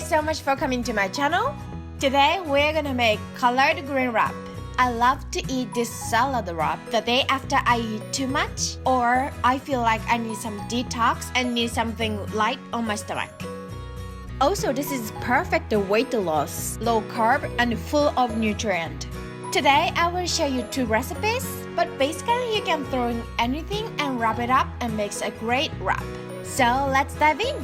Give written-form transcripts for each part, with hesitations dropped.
guys so much for coming to my channel. Today we're gonna make colored green wrap. I love to eat this salad wrap the day after I eat too much, or I feel like I need some detox and need something light on my stomach. Also, this is perfect weight loss, low carb and full of nutrient. Today I will show you 2 recipes, but basically you can throw in anything and wrap it up and makes a great wrap. So let's dive in.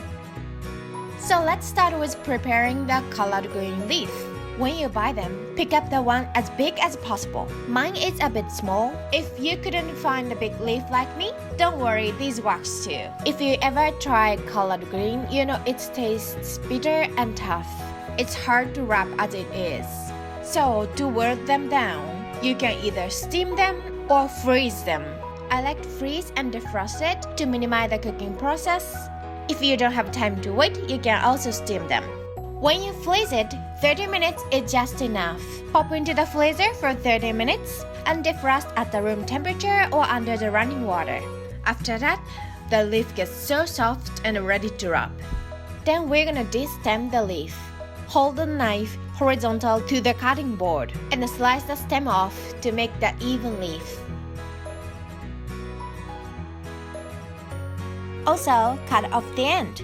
So let's start with preparing the colored green leaf. When you buy them, pick up the one as big as possible. Mine is a bit small. If you couldn't find a big leaf like me, don't worry, these works too. If you ever try colored green, you know it tastes bitter and tough. It's hard to wrap as it is. So to work them down, you can either steam them or freeze them. I like to freeze and defrost it to minimize the cooking process. If you don't have time to wait, you can also steam them. When you freeze it, 30 minutes is just enough. Pop into the freezer for 30 minutes and defrost at the room temperature or under the running water. After that, the leaf gets so soft and ready to wrap. Then we're gonna de-stem the leaf. Hold the knife horizontal to the cutting board and slice the stem off to make the even leaf. Also, cut off the end.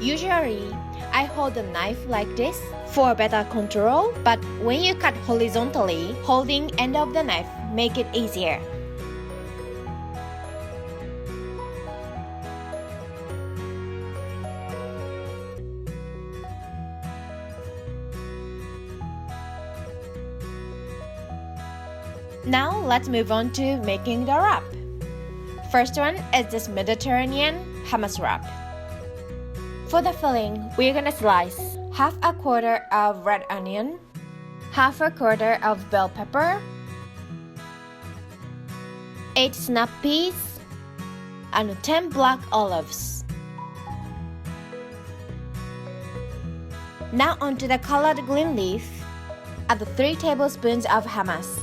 Usually, I hold the knife like this for better control, but when you cut horizontally, holding end of the knife make it easier. Now let's move on to making the wrap. First one is this Mediterranean hummus wrap. For the filling, we're gonna slice half a quarter of red onion, half a quarter of bell pepper, 8 snap peas, and 10 black olives. Now onto the colored green leaf. Add 3 tablespoons of hummus.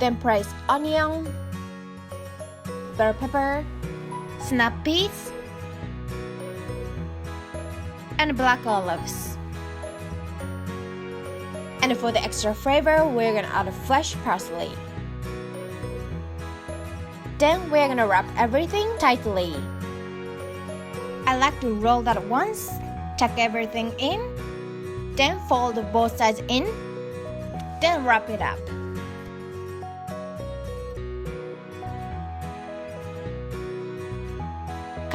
Then place onion, bell pepper, snap peas, and black olives. And for the extra flavor, we're gonna add fresh parsley. Then we're gonna wrap everything tightly. I like to roll that once, tuck everything in, then fold both sides in, then wrap it up.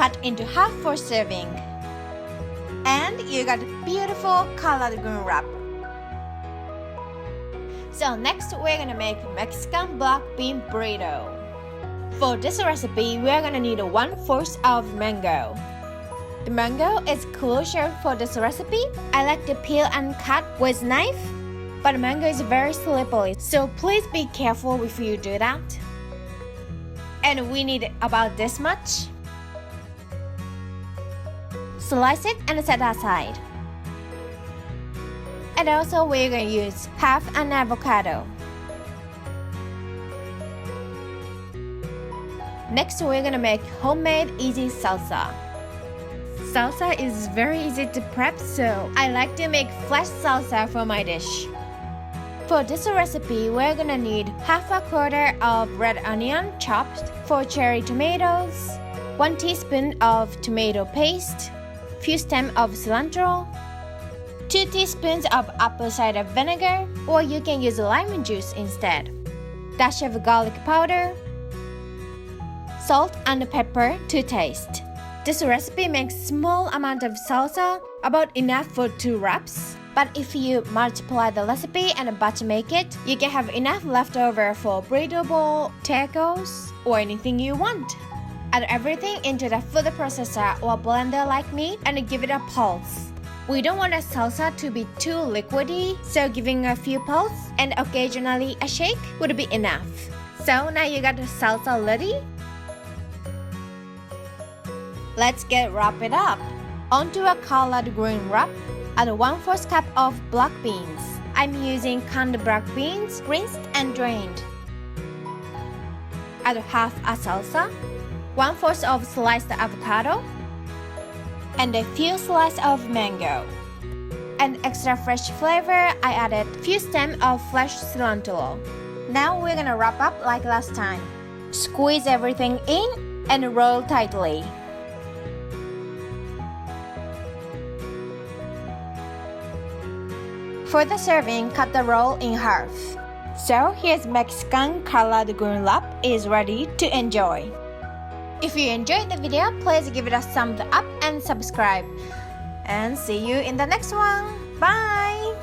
Cut into half for serving. And you got a beautiful colored green wrap. So next we're gonna make Mexican black bean burrito. For this recipe, we're gonna need 1/4 of mango. The mango is crucial for this recipe. I like to peel and cut with knife, but mango is very slippery, so please be careful if you do that. And we need about this much. Slice it and set aside. And also we're going to use half an avocado. Next we're going to make homemade easy salsa. Salsa is very easy to prep, so I like to make fresh salsa for my dish. For this recipe, we're going to need half a quarter of red onion chopped, 4 cherry tomatoes, 1 teaspoon of tomato paste, few stems of cilantro, 2 teaspoons of apple cider vinegar, or you can use lime juice instead, dash of garlic powder, salt and pepper to taste. This recipe makes small amount of salsa, about enough for 2 wraps. But if you multiply the recipe and batch make it, you can have enough leftover for burrito bowl, tacos, or anything you want. Add everything into the food processor or blender like me and give it a pulse. We don't want a salsa to be too liquidy, so giving a few pulses and occasionally a shake would be enough. So now you got the salsa ready. Let's wrap it up. Onto a colored green wrap, add 1/4 cup of black beans. I'm using canned black beans, rinsed and drained. add half a salsa, 1/4 of sliced avocado, and a few slices of mango. And extra fresh flavor, I added few stems of fresh cilantro. Now we're gonna wrap up like last time. Squeeze everything in and roll tightly. For the serving, cut the roll in half. So here's Mexican colored green wrap is ready to enjoy. If you enjoyed the video, please give it a thumbs up and subscribe. And see you in the next one. Bye!